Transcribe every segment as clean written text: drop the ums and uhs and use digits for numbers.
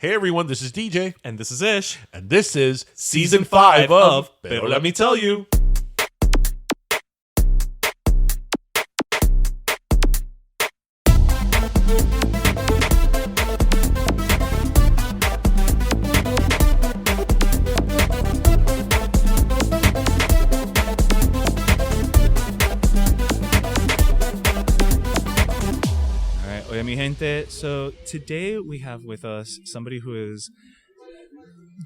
Hey everyone, this is DJ. And this is Ish. And this is Season 5 of Pero Let Me Tell You. Oye, mi gente, so today we have with us somebody who is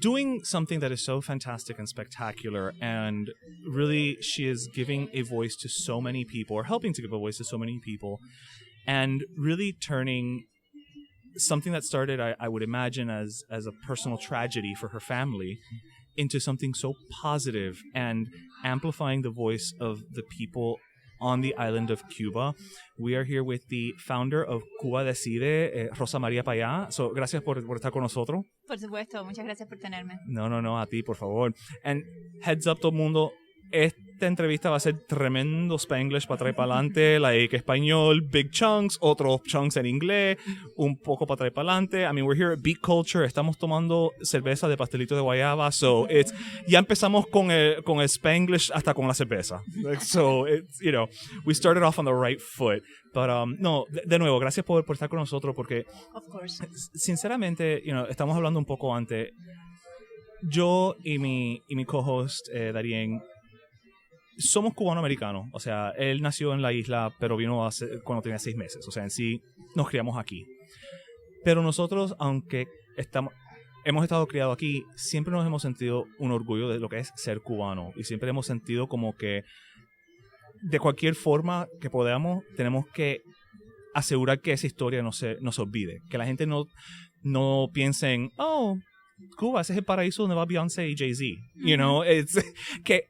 doing something that is so fantastic and spectacular, and really she is giving a voice to so many people, or helping to give a voice to so many people, and really turning something that started, I would imagine, as a personal tragedy for her family into something so positive and amplifying the voice of the people on the island of Cuba. We are here with the founder of CubaDecide's, Rosa Maria Paya. So, gracias por estar con nosotros. Por supuesto, muchas gracias por tenerme. No, a ti, por favor. And heads up todo el mundo, esta entrevista va a ser tremendo Spanglish para atrás y para adelante, like español, big chunks, otros chunks en inglés, un poco para atrás y para adelante. I mean, we're here at Beat Culture, estamos tomando cerveza de pastelito de guayaba, so ya empezamos con el Spanglish hasta con la cerveza. So, you know, we started off on the right foot. But, no, de nuevo, gracias por estar con nosotros, porque, of course, sinceramente, you know, estamos hablando un poco antes. Yo y mi co-host, Darien, somos cubano-americanos. O sea, él nació en la isla, pero vino cuando tenía 6 meses. O sea, en sí, nos criamos aquí. Pero nosotros, aunque hemos estado criados aquí, siempre nos hemos sentido un orgullo de lo que es ser cubano. Y siempre hemos sentido como que de cualquier forma que podamos, tenemos que asegurar que esa historia no se olvide. Que la gente no piense en, oh, Cuba, ese es el paraíso donde va Beyoncé y Jay-Z. You know, que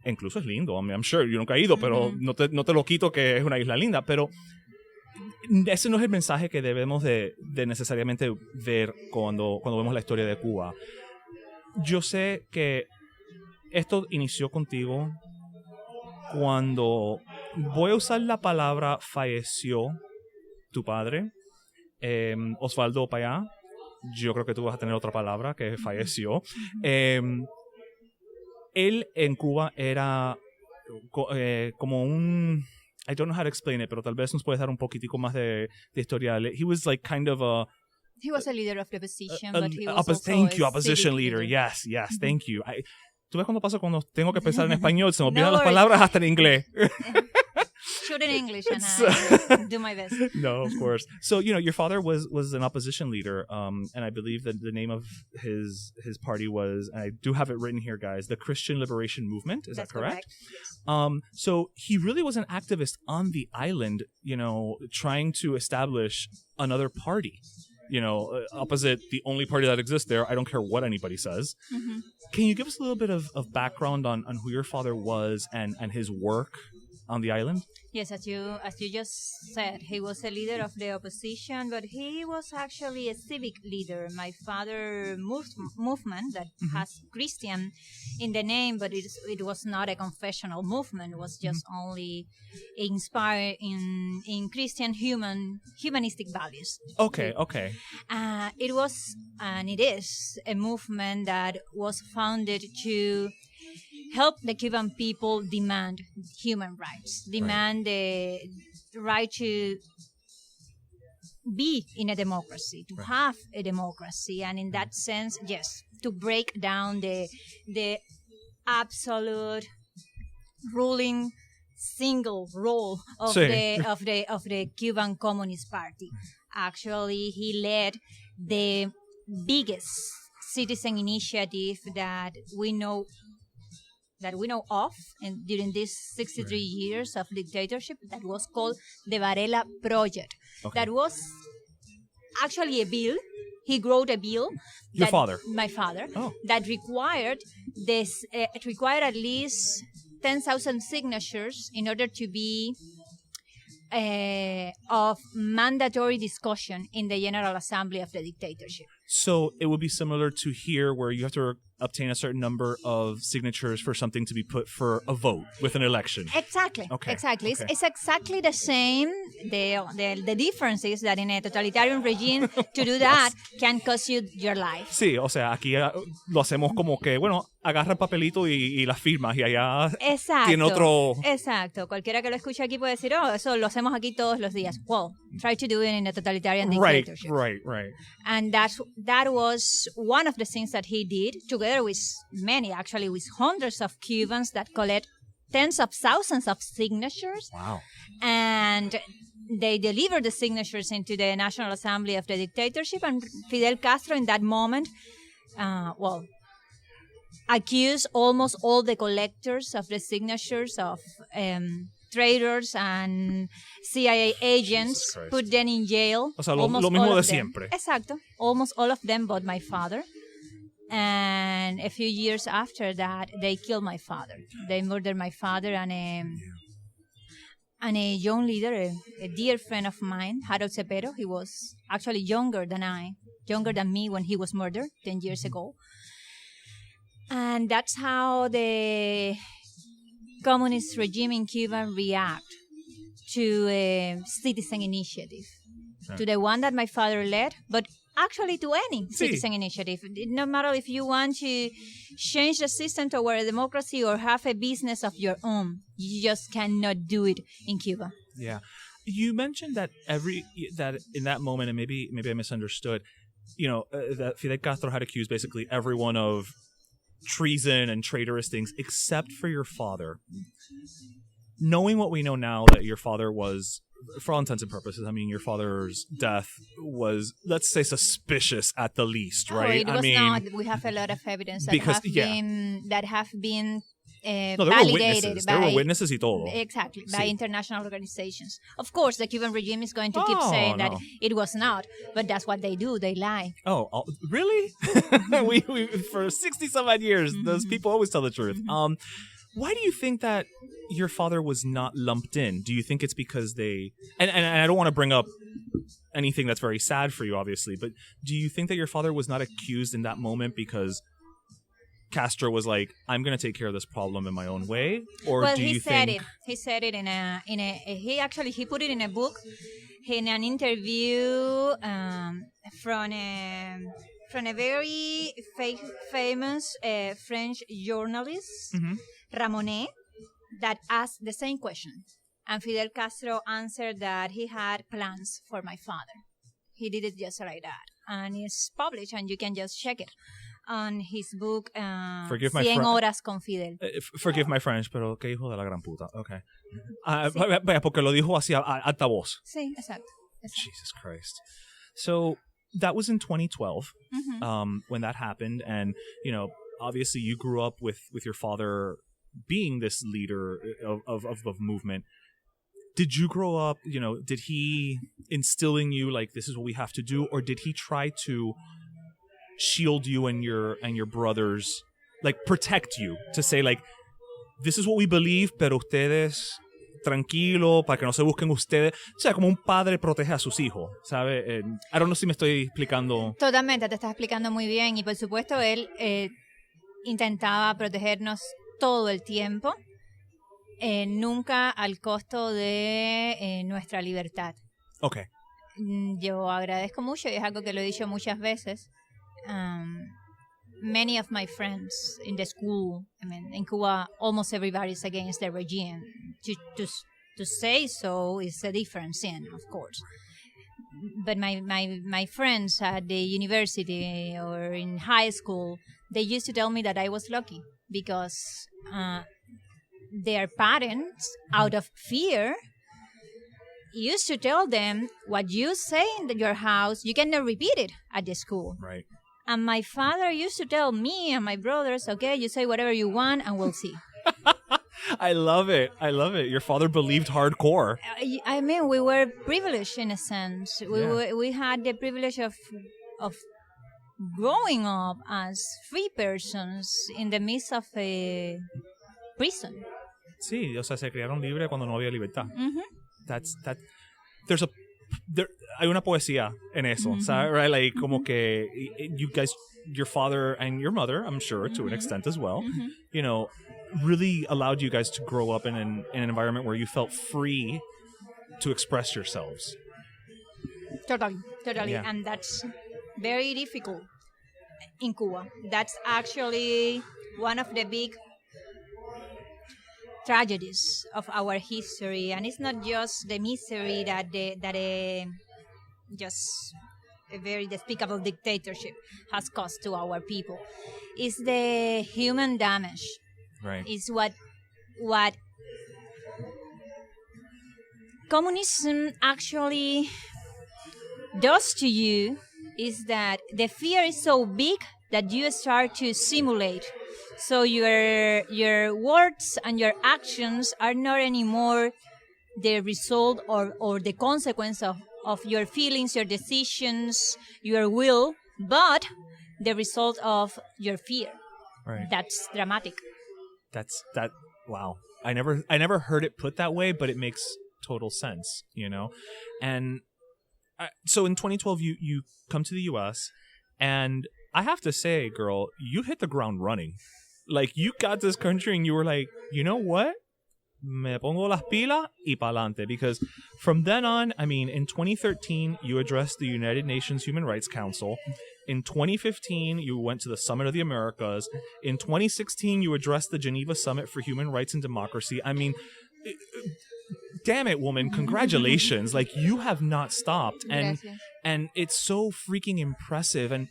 incluso es lindo. I mean, I'm sure, yo nunca he ido, pero no te lo quito que es una isla linda. Pero ese no es el mensaje que debemos de necesariamente ver cuando vemos la historia de Cuba. Yo sé que esto inició contigo cuando, voy a usar la palabra, falleció tu padre, Osvaldo Paya. Yo creo que tú vas a tener otra palabra, que falleció. Él en Cuba era como un... I don't know how to explain it, pero tal vez nos puedes dar un poquitico más de historial. He was like kind of a... He was a leader of the opposition, but he was also thank you, a opposition civic leader. leader. Yes, thank you. ¿Tú ves cuando pasa cuando tengo que pensar en español? Se me olvidan No las worries. palabras hasta en inglés. Shoot in English, and I do my best. No, of course. So, you know, your father was an opposition leader, and I believe that the name of his party was, and I do have it written here, guys, the Christian Liberation Movement. Is That's that correct? Yes. So he really was an activist on the island, you know, trying to establish another party, you know, opposite the only party that exists there. I don't care what anybody says. Mm-hmm. Can you give us a little bit of background on who your father was and his work on the island? Yes, as you just said, he was a leader of the opposition, but he was actually a civic leader. My father movement that has Christian in the name, but it was not a confessional movement. It was just only inspired in Christian humanistic values. Okay. It was, and it is, a movement that was founded to help the Cuban people demand human rights, demand the right to be in a democracy, to have a democracy, and in that sense, yes, to break down the absolute ruling single role of the Cuban Communist Party. Actually, he led the biggest citizen initiative that we know of, and during these 63 years of dictatorship, that was called the Varela Project. Okay. That was actually a bill. He wrote a bill. Your father? My father. Oh. That required this. It required at least 10,000 signatures in order to be of mandatory discussion in the General Assembly of the dictatorship. So it would be similar to here, where you have to obtain a certain number of signatures for something to be put for a vote with an election. Exactly. Okay, Exactly. okay. It's exactly the same. The difference is that in a totalitarian regime, to do that can cost you your life. Sí, o sea, aquí lo hacemos como que, bueno, agarra el papelito y las firmas y allá tiene otro... Exacto. Cualquiera que lo escuche aquí puede decir, oh, eso lo hacemos aquí todos los días. Well, try to do it in a totalitarian dictatorship. Right. And that was one of the things that he did, together with many, actually, with hundreds of Cubans that collect tens of thousands of signatures. Wow. And they delivered the signatures into the National Assembly of the dictatorship. And Fidel Castro, in that moment, accused almost all the collectors of the signatures of traitors and CIA agents, put them in jail. O sea, lo mismo de siempre. Exacto. Almost all of them but my father. And a few years after that, they killed my father. They murdered my father and a young leader, a dear friend of mine, Harold Cepero. He was actually younger than me when he was murdered 10 years ago. And that's how the communist regime in Cuba react to a citizen initiative, to the one that my father led, but actually to any citizen initiative. No matter if you want to change the system toward a democracy or have a business of your own, you just cannot do it in Cuba. Yeah. You mentioned that that in that moment, and maybe I misunderstood, that Fidel Castro had accused basically everyone of treason and traitorous things except for your father. Knowing what we know now, that your father was, for all intents and purposes, I mean, your father's death was, let's say, suspicious at the least, right? Oh, it was not. We have a lot of evidence that have been validated there were witnesses y todo. Exactly, by international organizations. Of course, the Cuban regime is going to keep saying that it was not, but that's what they do. They lie. Oh really? we for 60-some-odd years, those people always tell the truth. Why do you think that your father was not lumped in? Do you think it's because they... And I don't want to bring up anything that's very sad for you, obviously, but do you think that your father was not accused in that moment because Castro was like, I'm going to take care of this problem in my own way? Or well, do you think... He said it he put it in a book, in an interview from a very famous French journalist, Ramonet, that asked the same question. And Fidel Castro answered that he had plans for my father. He did it just like that. And it's published, and you can just check it on his book, Cien Horas con Fidel. Forgive my French, pero qué hijo de la gran puta. Okay. Sí. Porque lo dijo así a alta voz. Sí, exacto. Jesus Christ. So that was in 2012 when that happened. And, obviously you grew up with your father being this leader of movement. Did you grow up, did he instill in you, like, this is what we have to do? Or did he try to shield you and your brothers, like, protect you, to say, like, this is what we believe, pero ustedes, tranquilo, para que no se busquen ustedes? O sea, como un padre protege a sus hijos, ¿sabe? I don't know si me estoy explicando. Totalmente, te estás explicando muy bien. Y por supuesto, él intentaba protegernos todo el tiempo, nunca al costo de nuestra libertad. Okay. Yo agradezco mucho, y es algo que lo he dicho muchas veces. Many of my friends in the school, I mean, in Cuba, almost everybody is against the regime. To say so is a different sin, of course. But my friends at the university or in high school, they used to tell me that I was lucky because their parents, out of fear, used to tell them, what you say in your house, you cannot repeat it at the school. Right. And my father used to tell me and my brothers, okay, you say whatever you want and we'll see. I love it. Your father believed hardcore. I mean, we were privileged in a sense. We had the privilege of growing up as free persons in the midst of a prison. Sí, o sea, se criaron libres cuando no había libertad. Mm-hmm. There's a hay una poesía en eso, ¿sabes? Right? Like, como que you guys, your father and your mother, I'm sure, to an extent as well, you know, really allowed you guys to grow up in an environment where you felt free to express yourselves. Totally. Yeah. And that's very difficult in Cuba. That's actually one of the big tragedies of our history, and it's not just the misery that just a very despicable dictatorship has caused to our people. It's the human damage. Right. It's what communism actually does to you, is that the fear is so big that you start to simulate. So your words and your actions are not anymore the result or the consequence of your feelings, your decisions, your will, but the result of your fear. Right. That's dramatic. Wow. I never heard it put that way, but it makes total sense, you know? And so in 2012, you come to the U.S., and I have to say, girl, you hit the ground running. Like, you got this country and you were like, you know what? Me pongo las pilas y pa'lante. Because from then on, I mean, in 2013, you addressed the United Nations Human Rights Council. In 2015, you went to the Summit of the Americas. In 2016, you addressed the Geneva Summit for Human Rights and Democracy. I mean, damn it, woman, congratulations. Like, you have not stopped. And it's so freaking impressive. And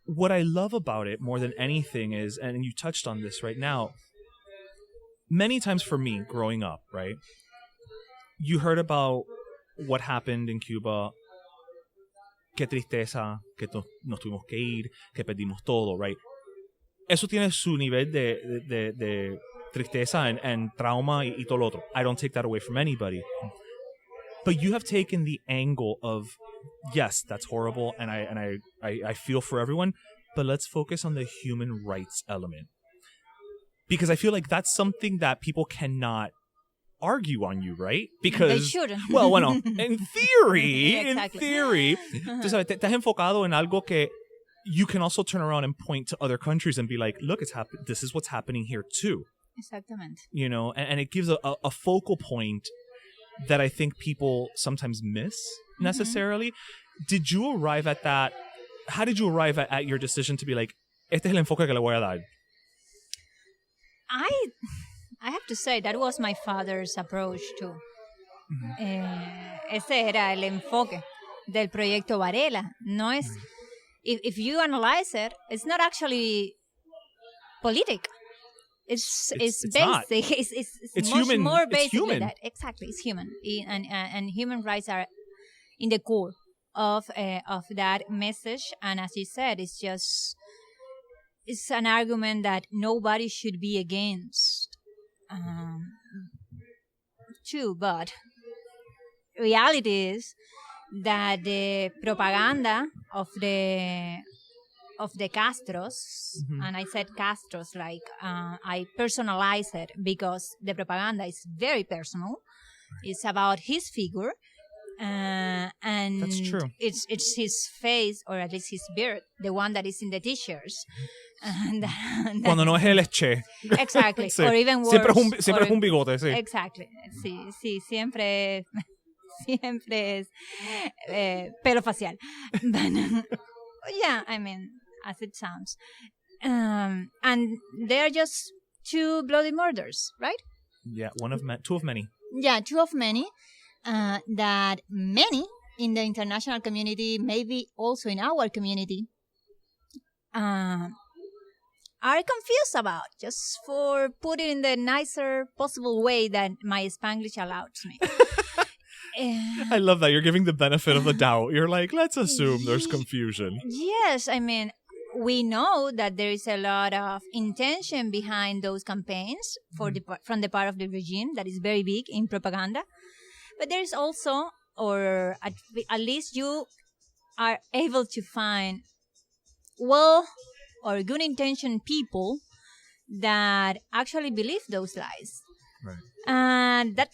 what I love about it more than anything is, and you touched on this right now, many times for me growing up, right, you heard about what happened in Cuba. Qué tristeza, que nos tuvimos que ir, que perdimos todo, right? Eso tiene su nivel de tristeza and trauma y todo lo otro. I don't take that away from anybody. But you have taken the angle of, yes, that's horrible, and I feel for everyone, but let's focus on the human rights element. Because I feel like that's something that people cannot argue on you, right? Because they shouldn't. Well, in theory, Exactly. tú sabes, te has enfocado en algo que you can also turn around and point to other countries and be like, look, this is what's happening here too. Exactamente. You know, and it gives a focal point that I think people sometimes miss necessarily. Did you arrive at that? How did you arrive at your decision to be like, este es el enfoque que le voy a dar? I have to say that was my father's approach too. Ese era el enfoque del proyecto Varela. No es, if you analyze it, it's not actually politic. It's basic. Not. It's much human. more It's basic human. than that. Exactly, it's human, and human rights are in the core of that message. And as you said, it's an argument that nobody should be against. Too, but reality is that the propaganda of the Castros, and I said Castros like I personalize it because the propaganda is very personal. It's about his figure, and That's true. It's his face, or at least his beard, the one that is in the t-shirts. And Cuando no es el Che. Exactly. Sí. Or even worse. Siempre es un bigote, sí. Exactly. Sí, siempre es pelo facial. But, yeah, I mean, as it sounds. And they are just two bloody murders, right? Yeah, two of many. Yeah, two of many. That many in the international community, maybe also in our community, are confused about, just for put it in the nicer possible way that my Spanglish allows me. I love that. You're giving the benefit of the doubt. You're like, let's assume there's confusion. Yes, I mean, we know that there is a lot of intention behind those campaigns from the part of the regime that is very big in propaganda. But there is also, or at least you are able to find or good intentioned people that actually believe those lies. Right. And that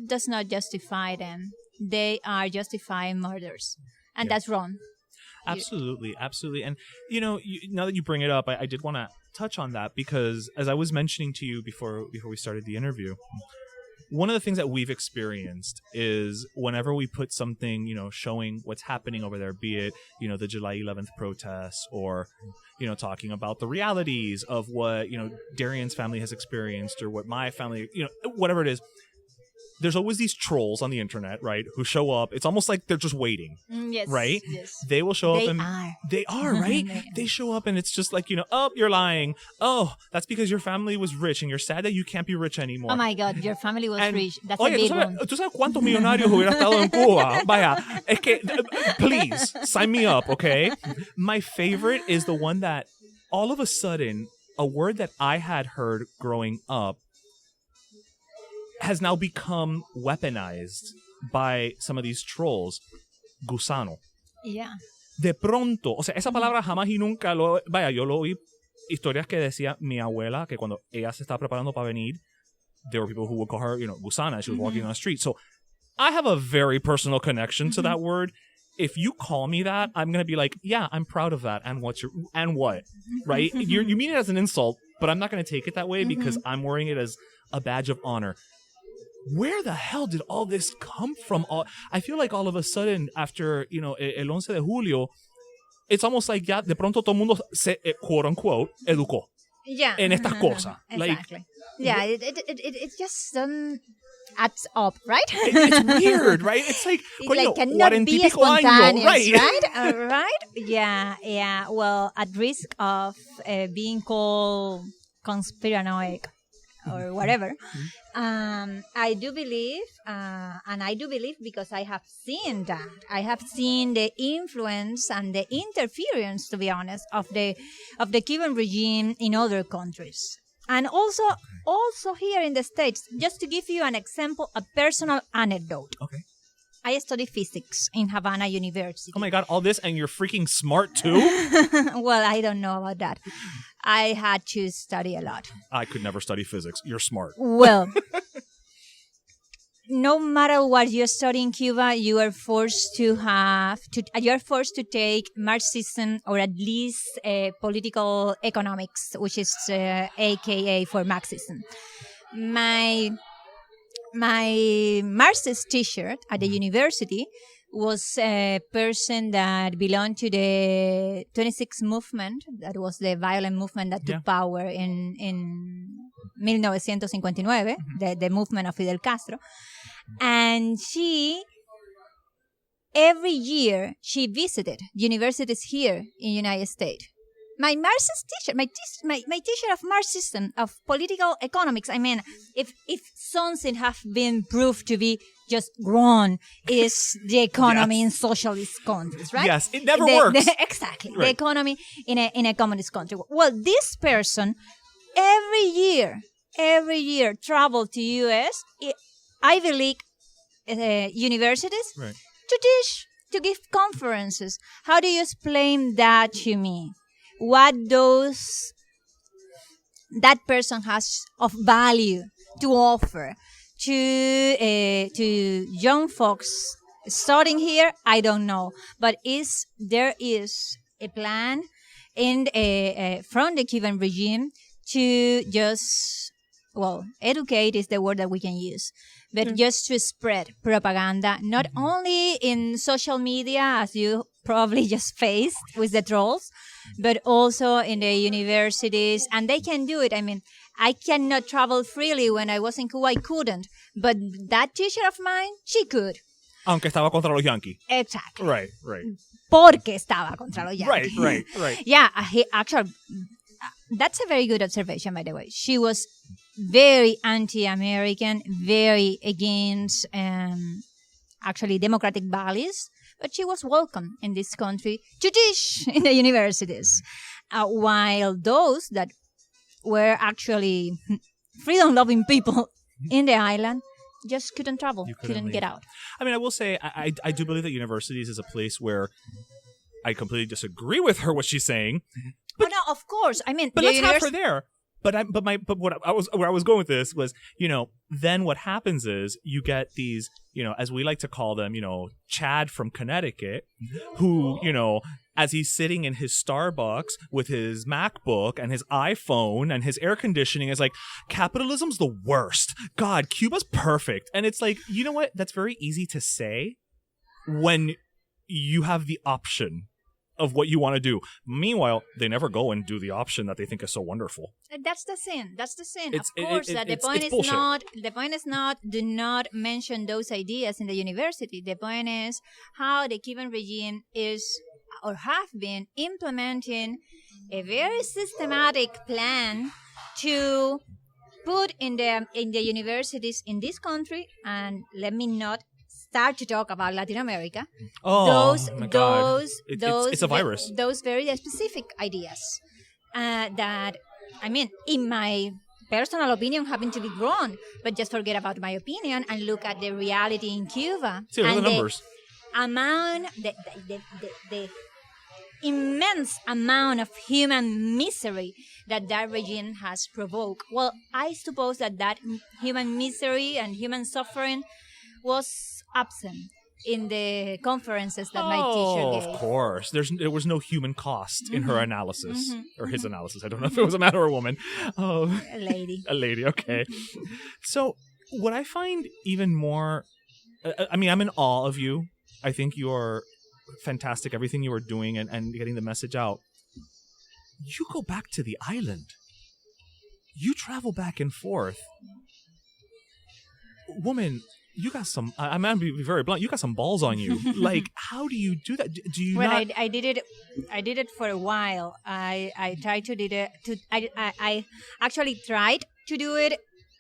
does not justify them they are justifying murders. And that's wrong. Absolutely. And, now that you bring it up, I did want to touch on that because as I was mentioning to you before we started the interview, one of the things that we've experienced is whenever we put something, showing what's happening over there, be it, the July 11th protests or, talking about the realities of what, Darian's family has experienced or what my family, whatever it is, there's always these trolls on the internet, right, who show up. It's almost like they're just waiting, yes, right? Yes. They will show up and they are, right? They show up and it's just like, oh, you're lying. Oh, that's because your family was rich and you're sad that you can't be rich anymore. Oh my God, your family was rich. That's a big one. ¿Tú sabes cuántos millonarios hubiera estado en Cuba? Vaya, es que, please, sign me up, okay? My favorite is the one that all of a sudden, a word that I had heard growing up has now become weaponized by some of these trolls. Gusano. Yeah. De pronto, o sea, esa palabra jamás y nunca vaya, yo lo oí historias que decía mi abuela que cuando ella se estaba preparando para venir, there were people who would call her, gusana as she was walking on the street. So I have a very personal connection to that word. If you call me that, I'm going to be like, yeah, I'm proud of that. And what? Right? You mean it as an insult, but I'm not going to take it that way because I'm wearing it as a badge of honor. Where the hell did all this come from? I feel like all of a sudden, after, el 11 de julio, it's almost like ya de pronto todo el mundo se, quote unquote, educó. Yeah. En estas cosas. Exactly. It just adds up, right? It's weird, right? It's like, cannot be spontaneous, right? Right? Yeah. Well, at risk of being called conspiranoic or whatever, I do believe, and I do believe because I have seen that. I have seen the influence and the interference, to be honest, of the Cuban regime in other countries. And also here in the States, just to give you an example, a personal anecdote. Okay. I studied physics in Havana University. Oh my God, all this and you're freaking smart too? Well, I don't know about that. I had to study a lot. I could never study physics. You're smart. Well, no matter what you study in Cuba, you are forced to take Marxism or at least political economics, which is AKA for Marxism. My Marxist teacher at the university was a person that belonged to the 26 movement. That was the violent movement that took power in 1959, the movement of Fidel Castro. And every year, she visited universities here in the United States. My Marxist teacher, my teacher of Marxism, of political economics, I mean, if something have been proved to be just wrong, is the economy in socialist countries, right? Yes, it never works. Exactly. Right. The economy in a communist country. Well, this person, every year traveled to U.S., Ivy League universities to teach, to give conferences. How do you explain that to me? What that person has of value to offer to young folks starting here, I don't know. But there is a plan from the Cuban regime to just, educate is the word that we can use, but just to spread propaganda, not only in social media, as you probably just faced with the trolls, but also in the universities, and they can do it. I mean, I cannot travel freely. When I was in Cuba, I couldn't, but that teacher of mine, she could. Aunque estaba contra los Yankees. Exactly. Right. Porque estaba contra los Yankees. Right. Yeah, actually, that's a very good observation, by the way. She was very anti-American, very against, actually, democratic values. But she was welcome in this country to teach in the universities. While those that were actually freedom-loving people in the island just couldn't travel, couldn't get out. I mean, I will say, I do believe that universities is a place where I completely disagree with her, what she's saying. But no, of course. I mean, but let's have her there. where I was going with this was, then what happens is you get these, as we like to call them, Chad from Connecticut, who, as he's sitting in his Starbucks with his MacBook and his iPhone and his air conditioning, is like, capitalism's the worst. God, Cuba's perfect. And it's like, you know what? That's very easy to say when you have the option of what you want to do. Meanwhile, they never go and do the option that they think is so wonderful. That's the sin. It's, of course, the point is not do not mention those ideas in the university. The point is how the Cuban regime is or have been implementing a very systematic plan to put in the universities in this country, and let me not start to talk about Latin America. Oh, my God. It's a virus. Those very specific ideas that, I mean, in my personal opinion, happen to be wrong. But just forget about my opinion and look at the reality in Cuba. See, and the numbers. The immense amount of human misery that regime has provoked. Well, I suppose that human misery and human suffering was absent in the conferences that my teacher gave. Of course. There was no human cost in her analysis, or his analysis. I don't know if it was a man or a woman. Oh, a lady. A lady, okay. So what I find even more, I'm in awe of you. I think you're fantastic, everything you are doing and getting the message out. You go back to the island. You travel back and forth. Woman, you got some, I'm going to be very blunt, you got some balls on you. Like, how do you do that? Do you not? I did it for a while. I tried to do it. I actually tried to do it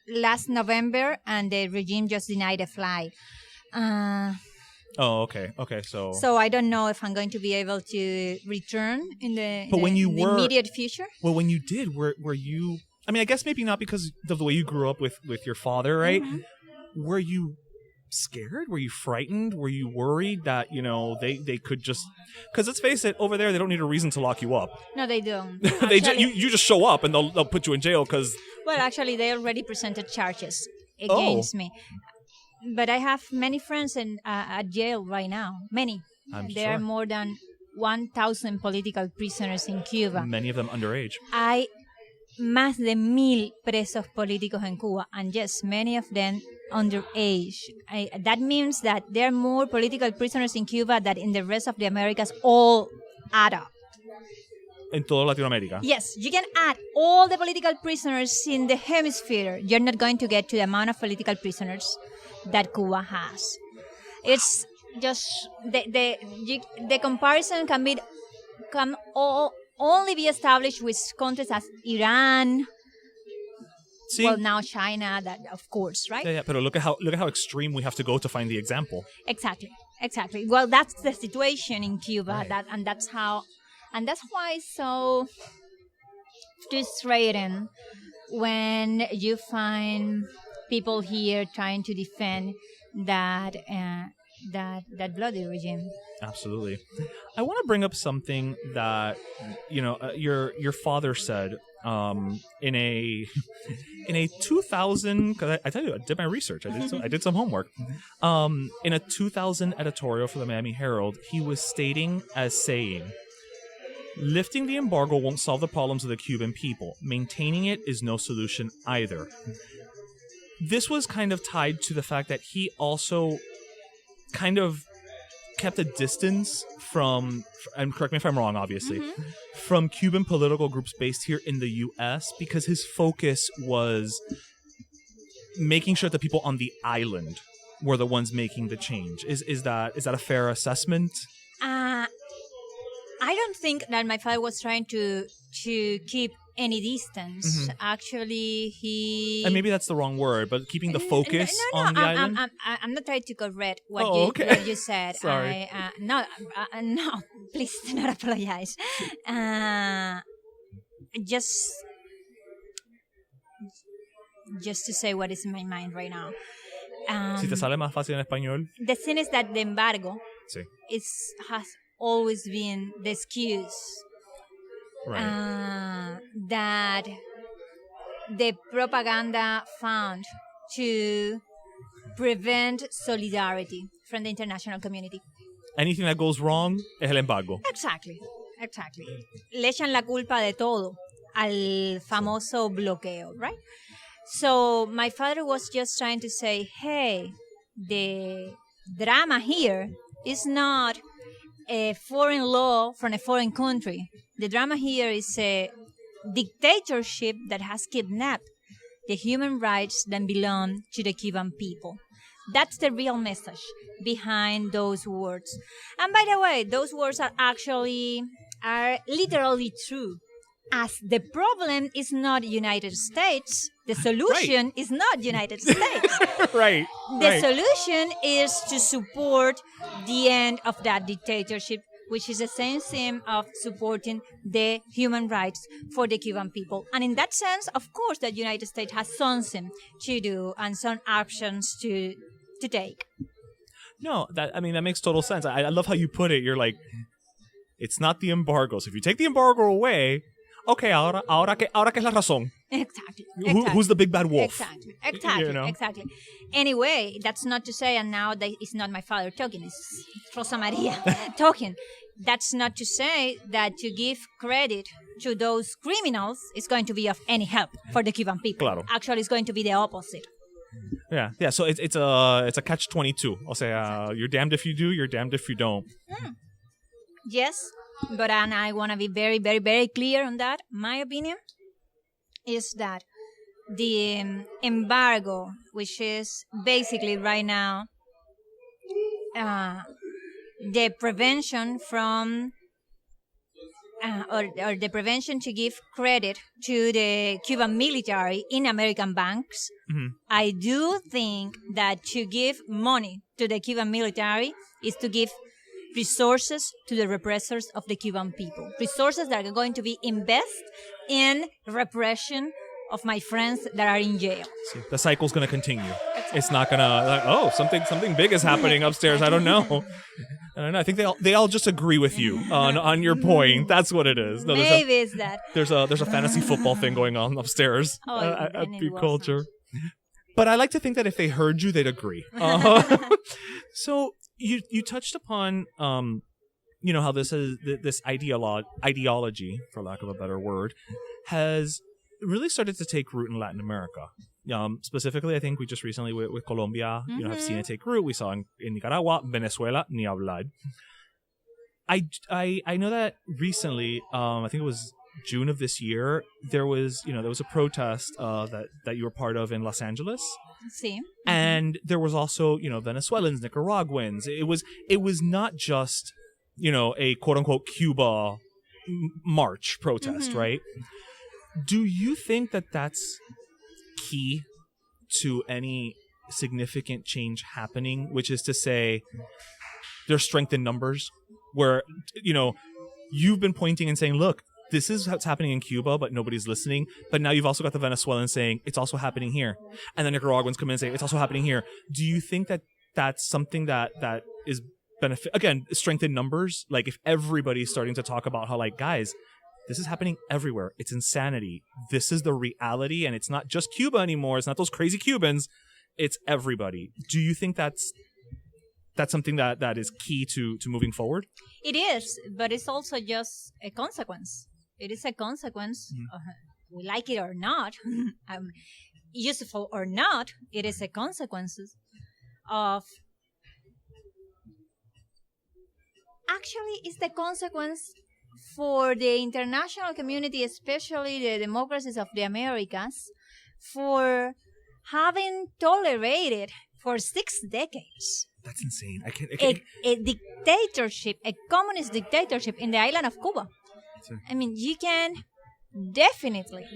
last November, and the regime just denied a flight. Oh, okay. Okay, so I don't know if I'm going to be able to return in the immediate future. Well, when you did, were you, I guess maybe not because of the way you grew up with your father, right? Were you scared? Were you frightened? Were you worried that, they could just, because let's face it, over there they don't need a reason to lock you up. No, they don't. You just show up and they'll put you in jail because. Well, actually, they already presented charges against me. But I have many friends at jail right now. Many. There are more than 1,000 political prisoners in Cuba. Many of them underage. Hay más de 1,000 presos políticos en Cuba, and yes, many of them underage. That means that there are more political prisoners in Cuba than in the rest of the Americas all add up. In toda Latinoamérica. Yes, you can add all the political prisoners in the hemisphere. You're not going to get to the amount of political prisoners that Cuba has. It's just the comparison can only be established with countries as Iran. See? Well, now China, that of course, right? Yeah, but look at how extreme we have to go to find the example. Exactly. Well, that's the situation in Cuba, right. and that's why it's so frustrating when you find people here trying to defend that bloody regime. Absolutely. I want to bring up something that your father said in a 2000, because I tell you, I did my research. I did some homework. In a 2000 editorial for the Miami Herald, he was stating as saying, lifting the embargo won't solve the problems of the Cuban people. Maintaining it is no solution either. This was kind of tied to the fact that he also kind of kept a distance from, and correct me if I'm wrong, obviously, from Cuban political groups based here in the U.S. because his focus was making sure that people on the island were the ones making the change. Is that a fair assessment? I don't think that my father was trying to keep any distance. Actually, he... And maybe that's the wrong word, but keeping the focus on the island? I'm not trying to correct what you said. Sorry. No, please do not apologize. Just to say what is in my mind right now. Si te sale más fácil en español. The thing is that the embargo Sí. has always been the excuse Right. that the propaganda found to prevent solidarity from the international community. Anything that goes wrong es el embargo. Exactly. Le echan la culpa de todo al famoso bloqueo, right? So my father was just trying to say, hey, the drama here is not a foreign law from a foreign country. The drama here is a dictatorship that has kidnapped the human rights that belong to the Cuban people. That's the real message behind those words. And by the way, those words are literally true. As the problem is not United States, the solution is not United States. Right. The solution is to support the end of that dictatorship, which is the same theme of supporting the human rights for the Cuban people. And in that sense, of course, the United States has something to do and some actions to take. No, that makes total sense. I love how you put it. You're like, it's not the embargo. So if you take the embargo away, okay, ahora que es la razón. Exactly. Who's the big bad wolf? Exactly. You know? Exactly. Anyway, that's not to say, and now it's not my father talking, it's Rosa Maria talking. That's not to say that to give credit to those criminals is going to be of any help for the Cuban people. Claro. Actually, it's going to be the opposite. Yeah. So it's a catch-22. O sea, you're damned if you do, you're damned if you don't. Yes, but and I want to be very, very, very clear on that. My opinion is that the embargo, which is basically right now the prevention from or the prevention to give credit to the Cuban military in American banks. Mm-hmm. I do think that to give money to the Cuban military is to give resources to the repressors of the Cuban people. Resources that are going to be invested in repression of my friends that are in jail. See, the cycle's going to continue. It's not going to, something big is happening upstairs. I don't know. I think they all just agree with you on your point. That's what it is. No, maybe it's that. There's a fantasy football thing going on upstairs at Peak Culture. But I like to think that if they heard you, they'd agree. So you touched upon how this ideology, for lack of a better word, has really started to take root in Latin America. Specifically, I think we just recently with Colombia, have seen it take root. We saw in Nicaragua, Venezuela, ni hablar. I know that recently, I think it was June of this year, there was a protest that you were part of in Los Angeles. Sí. And there was also, Venezuelans, Nicaraguans. It was not just, a quote unquote Cuba march protest, right? Do you think that that's key to any significant change happening, which is to say there's strength in numbers where, you've been pointing and saying, look, this is what's happening in Cuba, but nobody's listening. But now you've also got the Venezuelans saying it's also happening here. And the Nicaraguans come in and say it's also happening here. Do you think that that's something that is benefit? Again, strength in numbers. Like if everybody's starting to talk about how guys, this is happening everywhere. It's insanity. This is the reality. And it's not just Cuba anymore. It's not those crazy Cubans. It's everybody. Do you think that's something that is key to moving forward? It is, but it's also just a consequence. It is a consequence, we like it or not, useful or not, it is a consequence of... Actually, it's the consequence for the international community, especially the democracies of the Americas, for having tolerated for 6 decades. That's insane. I can't. A dictatorship, a communist dictatorship in the island of Cuba. I mean, you can definitely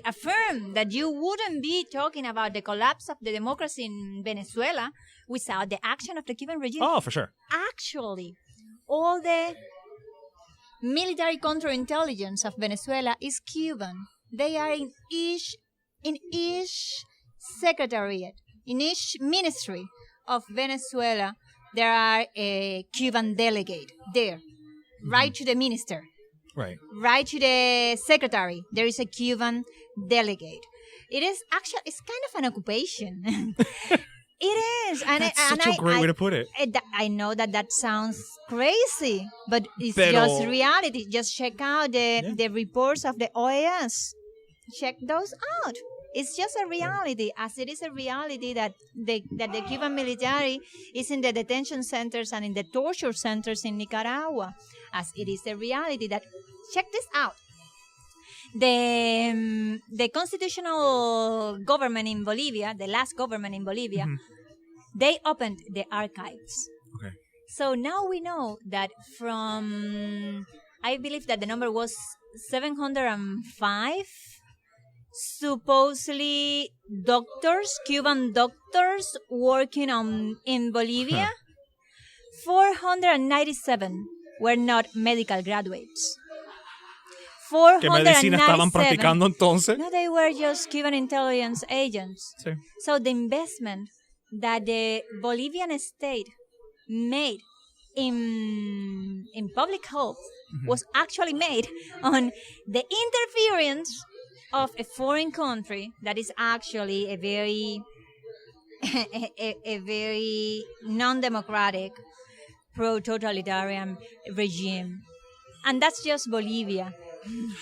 affirm that you wouldn't be talking about the collapse of the democracy in Venezuela without the action of the Cuban regime. Oh, for sure. Actually, all the military counterintelligence of Venezuela is Cuban. They are in each secretariat, in each ministry of Venezuela. There are a Cuban delegate there, right to the minister. right to the secretary, there is a Cuban delegate. It's kind of an occupation. It is. And That's such a great way to put it. I know that sounds crazy, but it's Pero- just reality. Just check out the reports of the OAS. Check those out. It's just a reality, as it is a reality that the Cuban military is in the detention centers and in the torture centers in Nicaragua. As it is a reality that, check this out. The constitutional government in Bolivia, the last government in Bolivia, they opened the archives. Okay. So now we know that from, I believe that the number was 705, supposedly Cuban doctors working in Bolivia. 497 were not medical graduates. ¿Qué medicina estaban practicando entonces? No, they were just Cuban intelligence agents. Sí. So the investment that the Bolivian state made in public health was actually made on the interference of a foreign country that is actually a very a very non-democratic, pro-totalitarian regime. And that's just Bolivia.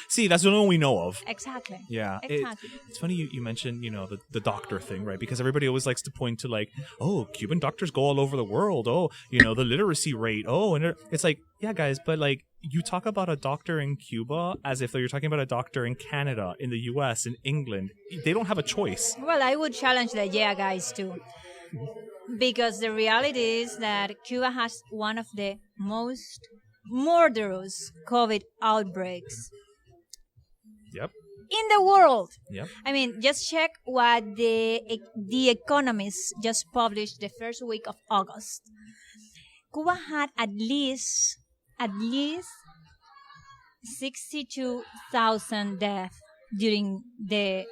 See, that's the only one we know of. Exactly. Yeah. Exactly. It's funny you mentioned, the doctor thing, right? Because everybody always likes to point to like, oh, Cuban doctors go all over the world. Oh, the literacy rate. Oh, and it's like, yeah, guys, but like you talk about a doctor in Cuba as if you're talking about a doctor in Canada, in the US, in England. They don't have a choice. Well, I would challenge the guys too. Because the reality is that Cuba has one of the most murderous COVID outbreaks Yep. in the world. Yep. I mean, just check what the Economist just published the first week of August. Cuba had at least 62,000 deaths during the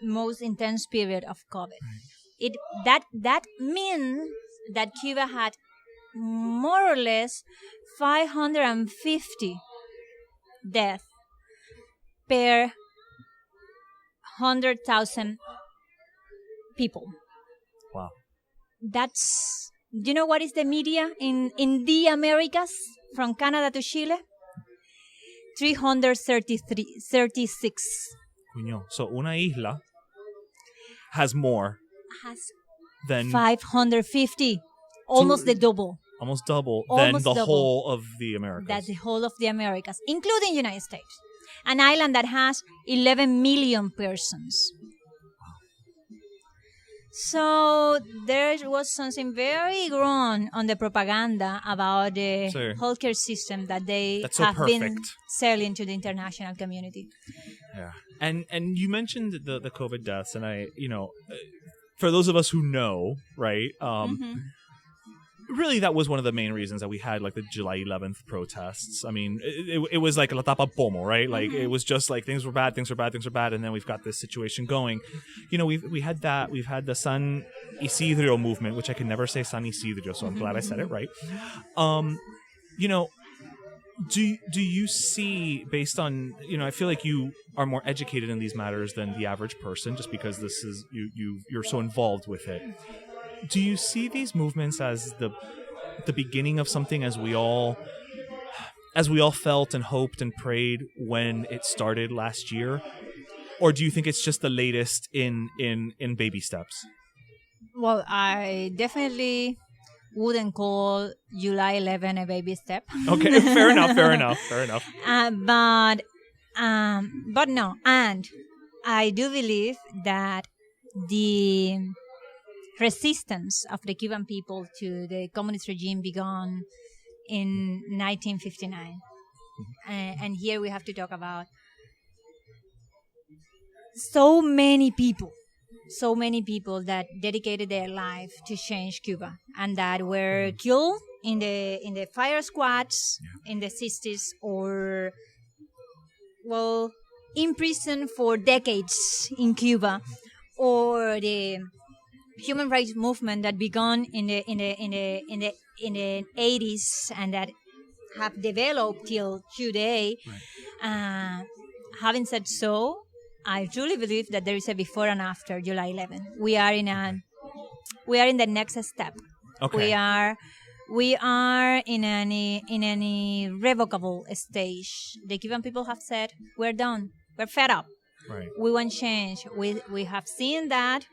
most intense period of COVID. That means that Cuba had more or less 550 deaths per 100,000 people. Wow. That's, do you know what is the media in the Americas from Canada to Chile? 336. Coño. So una isla has more than 550. Almost the double. Almost double Almost than the double. whole of the Americas. That's the whole of the Americas, including United States. An island that has 11 million persons. So there was something very wrong on the propaganda about the healthcare system that they have been selling to the international community. Yeah. And you mentioned the COVID deaths, and I, for those of us who know, right, really that was one of the main reasons that we had like the July 11th protests. I mean, it was like la tapa pomo, right? Like it was just like things were bad, and then we've got this situation going. We had that. We've had the San Isidro movement, which I can never say San Isidro, so I'm glad I said it right. Do you see, based on, I feel like you are more educated in these matters than the average person, just because this is you're so involved with it. Do you see these movements as the beginning of something, as we all felt and hoped and prayed when it started last year, or do you think it's just the latest in baby steps? Well, I definitely wouldn't call July 11 a baby step. Okay, fair enough. But no, and I do believe that the resistance of the Cuban people to the communist regime began in 1959. And here we have to talk about so many people that dedicated their life to change Cuba and that were killed in the fire squads in the 60s or, well, imprisoned for decades in Cuba, or the human rights movement that began in the 80s and that have developed till today. Having said so, I truly believe that there is a before and after July 11. We are in the next step. Okay. We are in an irrevocable stage. The Cuban people have said, we're done. We're fed up. Right. We want change. We have seen that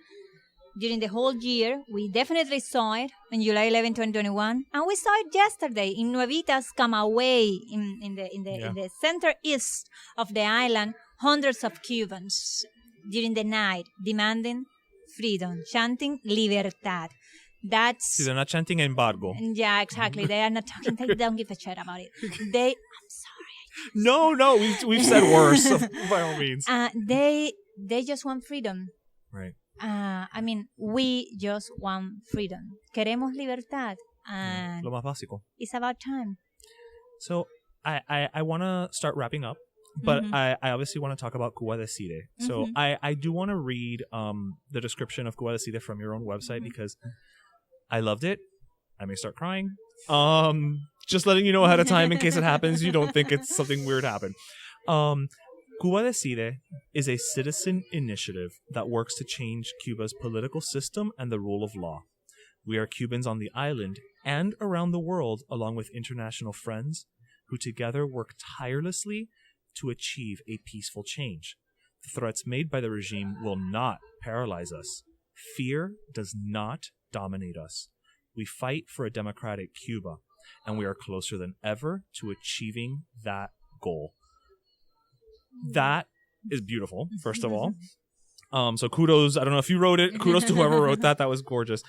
during the whole year. We definitely saw it on July 11, 2021. And we saw it yesterday in Nuevitas, Camagüey, in the center east of the island. Hundreds of Cubans during the night demanding freedom, chanting libertad. See, they're not chanting embargo. Yeah, exactly. They are not talking. They don't give a shit about it. I'm sorry. No, we've said worse by all means. They just want freedom. Right. We just want freedom. Queremos libertad. And Lo más básico. it's about time. So I want to start wrapping up, but I obviously want to talk about CubaDecide. So I do want to read the description of CubaDecide from your own website because I loved it. I may start crying. Just letting you know ahead of time in case it happens. You don't think it's something weird happened. CubaDecide is a citizen initiative that works to change Cuba's political system and the rule of law. We are Cubans on the island and around the world, along with international friends, who together work tirelessly to achieve a peaceful change. The threats made by the regime will not paralyze us. Fear does not dominate us. We fight for a democratic Cuba, and we are closer than ever to achieving that goal. That is beautiful, first of all. So kudos, I don't know if you wrote it, kudos to whoever wrote that. That was gorgeous.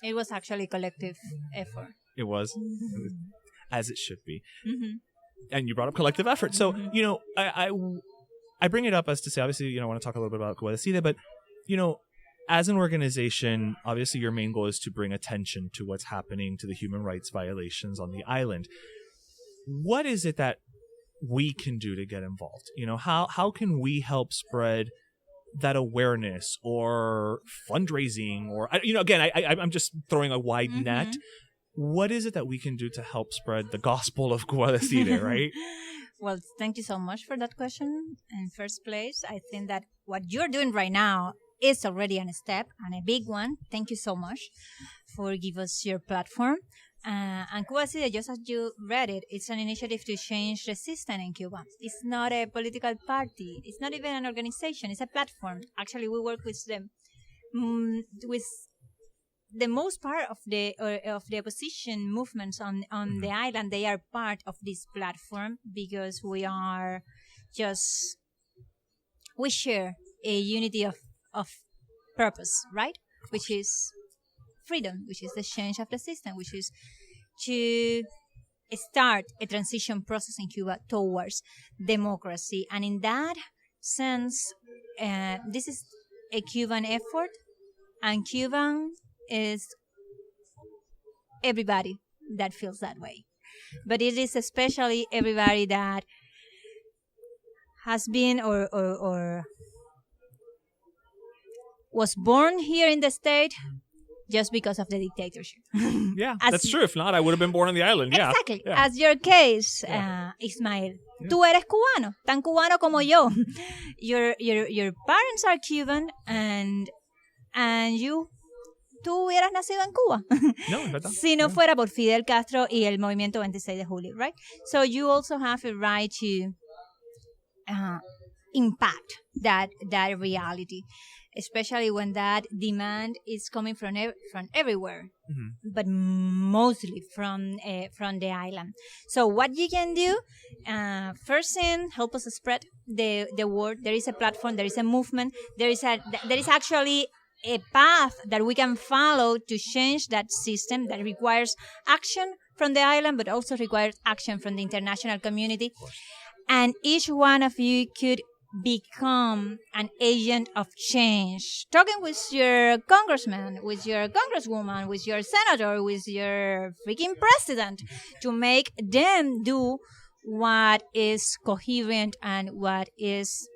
It was actually a collective effort. It was, as it should be. And you brought up collective effort. So, I bring it up as to say, obviously, I want to talk a little bit about CubaDecide, but, as an organization, obviously your main goal is to bring attention to what's happening to the human rights violations on the island. What is it that we can do to get involved? How can we help spread that awareness or fundraising or, again, I'm just throwing a wide net. What is it that we can do to help spread the gospel of CubaDecide, right? Well, thank you so much for that question. In first place, I think that what you're doing right now is already a step and a big one. Thank you so much for giving us your platform. And CubaDecide, just as you read it, it's an initiative to change the system in Cuba. It's not a political party. It's not even an organization. It's a platform. Actually, we work with them, with the most part of the opposition movements on the island. They are part of this platform because we share a unity of purpose, right? Which is freedom, which is the change of the system, which is to start a transition process in Cuba towards democracy. And in that sense, this is a Cuban effort, and Cuban is everybody that feels that way. But it is especially everybody that has been or was born here in the state just because of the dictatorship. Yeah, that's true. If not, I would have been born on the island. Yeah. Exactly. Yeah. As your case, Ismael. Yeah. Tú eres cubano, tan cubano como yo. Your parents are Cuban and tú hubieras nacido en Cuba. No, es verdad. Si no fuera por Fidel Castro y el movimiento 26 de julio, right? So you also have a right to impact that reality, especially when that demand is coming from everywhere, but mostly from the island. So what you can do, first thing, help us spread the word. There is a platform, there is a movement, there is actually a path that we can follow to change that system that requires action from the island, but also requires action from the international community. And each one of you could become an agent of change. Talking with your congressman, with your congresswoman, with your senator, with your freaking president, to make them do what is coherent and what is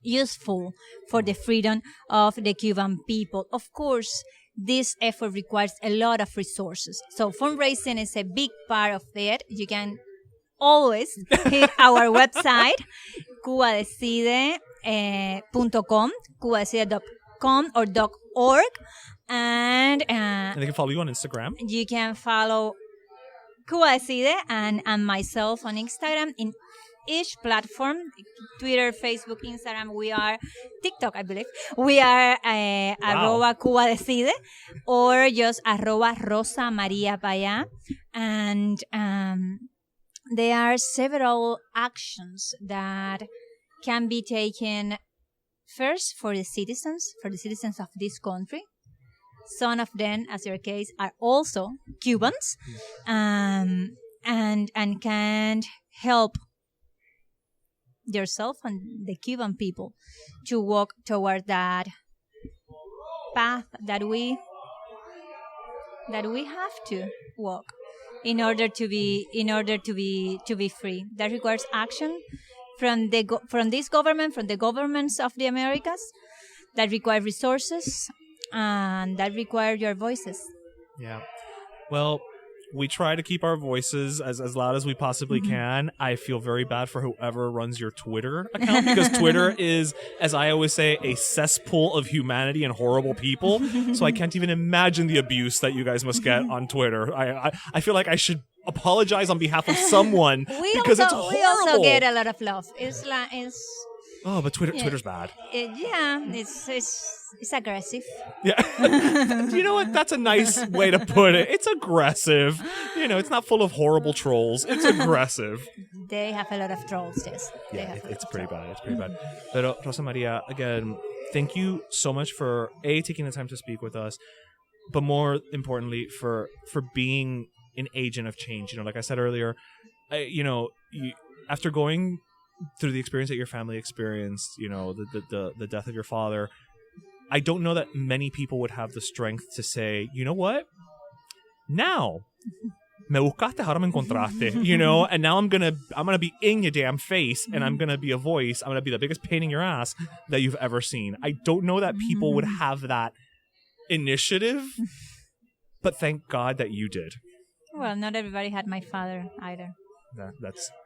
useful for the freedom of the Cuban people. Of course, this effort requires a lot of resources. So fundraising is a big part of it. You can always hit our website, CubaDecide.com, CubaDecide.com or .org. And And they can follow you on Instagram. you can follow CubaDecide and myself on Instagram in each platform, Twitter, Facebook, Instagram. We are TikTok, I believe. We are arroba CubaDecide or just arroba Rosa Maria Paya. And there are several actions that can be taken first for the citizens of this country. Some of them, as your case, are also Cubans, and can help yourself and the Cuban people to walk toward that path that we have to walk in order to be free. That requires action from this government, from the governments of the Americas. That require resources. And that require your voices. Yeah. Well, we try to keep our voices as loud as we possibly can. I feel very bad for whoever runs your Twitter account because Twitter is, as I always say, a cesspool of humanity and horrible people. So I can't even imagine the abuse that you guys must get on Twitter. I feel like I should apologize on behalf of someone because it's horrible. We also get a lot of love. Oh, but Twitter's bad. It's aggressive. Yeah. You know what? That's a nice way to put it. It's aggressive. It's not full of horrible trolls. It's aggressive. They have a lot of trolls, yes. Yeah, it's pretty bad. It's pretty bad. But Rosa Maria, again, thank you so much for taking the time to speak with us, but more importantly for being an agent of change. Like I said earlier, after going through the experience that your family experienced, the death of your father, I don't know that many people would have the strength to say, you know what? Now, me buscaste, ahora me encontraste, and now I'm gonna be in your damn face, and I'm gonna be a voice. I'm gonna be the biggest pain in your ass that you've ever seen. I don't know that people would have that initiative, but thank God that you did. Well, not everybody had my father either.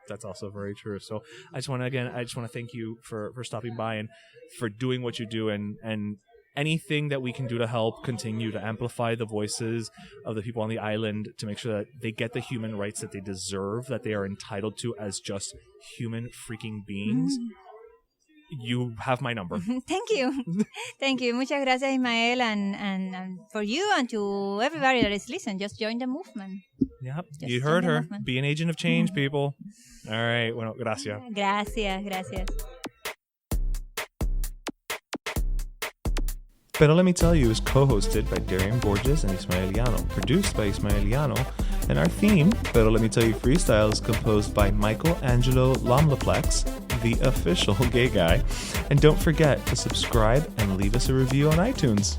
That's also very true. So I just want to thank you for stopping by and for doing what you do, and anything that we can do to help continue to amplify the voices of the people on the island to make sure that they get the human rights that they deserve, that they are entitled to as just human freaking beings. You have my number. Thank you. Thank you. Muchas gracias, Ismael, and for you and to everybody that is listening. Just join the movement. Yep. You heard her. Movement. Be an agent of change, people. All right. Bueno, gracias. Gracias. Pero Let Me Tell You is co-hosted by Darian Borges and Ismaeliano, produced by Ismaeliano, and our theme, Pero Let Me Tell You Freestyle, is composed by Michael Angelo Lomlaplex, the official gay guy. And don't forget to subscribe and leave us a review on iTunes.